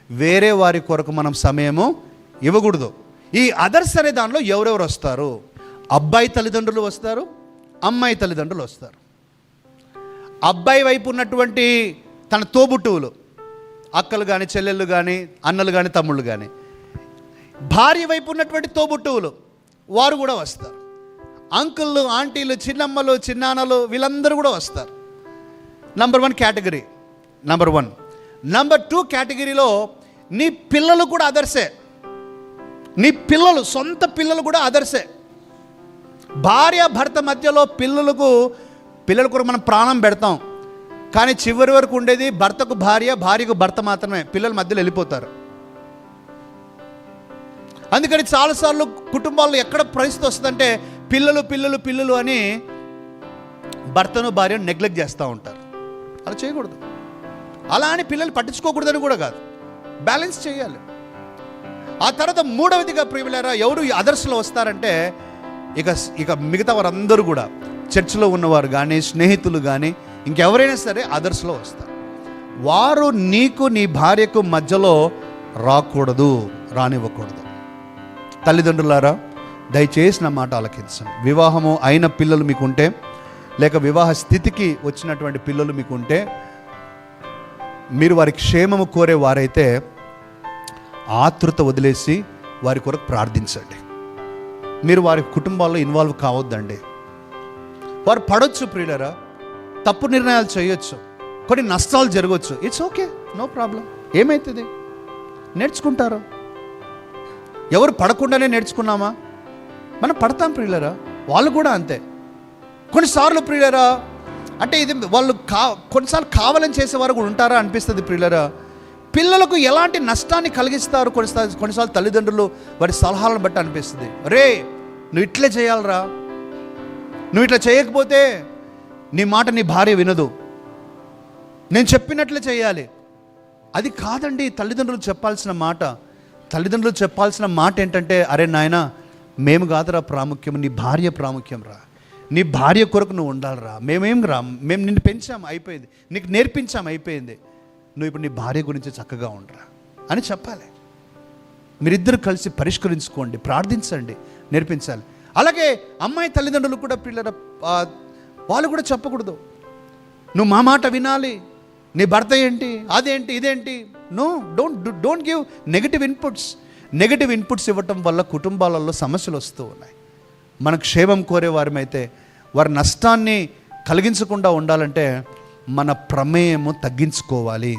వేరే వారి కొరకు మనం సమయము ఇవ్వకూడదు. ఈ అదర్స్ అనే దానిలో ఎవరెవరు వస్తారు? అబ్బాయి తల్లిదండ్రులు వస్తారు, అమ్మాయి తల్లిదండ్రులు వస్తారు. అబ్బాయి వైపు ఉన్నటువంటి తన తోబుట్టువులు, అక్కలు కానీ, చెల్లెళ్ళు కానీ, అన్నలు కానీ, తమ్ముళ్ళు కానీ, భార్య వైపు ఉన్నటువంటి తోబుట్టువులు వారు కూడా వస్తారు. అంకుళ్ళు, ఆంటీలు, చిన్నమ్మలు, చిన్నాన్నలు వీళ్ళందరూ కూడా వస్తారు. Number 1 category. నంబర్ 1. నంబర్ 2 కేటగిరీలో నీ పిల్లలు కూడా అదర్సే. నీ పిల్లలు, సొంత పిల్లలు కూడా అదర్సే. భార్య భర్త మధ్యలో పిల్లల కొరకు మనం ప్రాణం పెడతాం, కానీ చివరి వరకు ఉండేది భర్తకు భార్య, భార్యకు భర్త మాత్రమే. పిల్లల మధ్యలో వెళ్ళిపోతారు. అందుకని చాలాసార్లు కుటుంబాల్లో ఎక్కడ పరిస్థితి వస్తుందంటే పిల్లలు పిల్లలు పిల్లలు అని భర్తను భార్యను నెగ్లెక్ట్ చేస్తూ ఉంటారు. అలా చేయకూడదు. అలా అని పిల్లలు పట్టించుకోకూడదని కూడా కాదు, బ్యాలెన్స్ చేయాలి. ఆ తర్వాత 3వదిగా ప్రియులారా, ఎవరు అదర్స్లో వస్తారంటే ఇక మిగతా వారందరూ కూడా చర్చిలో ఉన్నవారు కానీ, స్నేహితులు కానీ, ఇంకెవరైనా సరే అదర్స్లో వస్తారు. వారు నీకు, నీ భార్యకు మధ్యలో రాకూడదు, రానివ్వకూడదు. తల్లిదండ్రులారా, దయచేసి నా మాట ఆలకించండి. వివాహము అయిన పిల్లలు మీకుంటే, లేక వివాహ స్థితికి వచ్చినటువంటి పిల్లలు మీకుంటే, మీరు వారి క్షేమము కోరే వారైతే ఆతృత వదిలేసి వారి కొరకు ప్రార్థించండి. మీరు వారి కుటుంబాల్లో ఇన్వాల్వ్ కావద్దండి. వారు పడవచ్చు ప్రియులరా, తప్పు నిర్ణయాలు చేయొచ్చు, కొన్ని నష్టాలు జరగవచ్చు. It's okay, no problem. ఏమవుతుంది? నేర్చుకుంటారు. ఎవరు పడకుండానే నేర్చుకున్నామా? మనం పడతాం ప్రియులరా. వాళ్ళు కూడా అంతే. కొన్నిసార్లు ప్రియులరా, అంటే ఇది వాళ్ళు కొన్నిసార్లు కావాలని చేసేవారు కూడా ఉంటారా అనిపిస్తుంది ప్రియులరా. పిల్లలకు ఎలాంటి నష్టాన్ని కలిగిస్తారు కొన్నిసార్లు తల్లిదండ్రులు వారి సలహాలను బట్టి అనిపిస్తుంది. రే, నువ్వు ఇట్లే చేయాలరా, నువ్వు ఇట్లా చేయకపోతే నీ మాట నీ భార్య వినదు, నేను చెప్పినట్లే చేయాలి. అది కాదండి తల్లిదండ్రులు చెప్పాల్సిన మాట. తల్లిదండ్రులు చెప్పాల్సిన మాట ఏంటంటే, అరే నాయనా, మేము కాదురా ప్రాముఖ్యం, నీ భార్య ప్రాముఖ్యం రా, నీ భార్య కొరకు నువ్వు ఉండాలిరా. మేము నిన్ను పెంచాము, అయిపోయింది, నీకు నేర్పించాము, అయిపోయింది, నువ్వు ఇప్పుడు నీ భార్య గురించి చక్కగా ఉండరా అని చెప్పాలి. మీరిద్దరు కలిసి పరిష్కరించుకోండి, ప్రార్థించండి, నేర్పించాలి. అలాగే అమ్మాయి తల్లిదండ్రులు కూడా పిల్లల వాళ్ళు కూడా చెప్పకూడదు, నువ్వు మా మాట వినాలి, నీ భర్త ఏంటి, అదేంటి, ఇదేంటి. No, don't give negative inputs ఇవ్వటం వల్ల కుటుంబాలలో సమస్యలు వస్తూ ఉన్నాయి. మన క్షేమం కోరే వారమైతే వారి నష్టాన్ని కలిగించకుండా ఉండాలంటే మన ప్రమేయము తగ్గించుకోవాలి.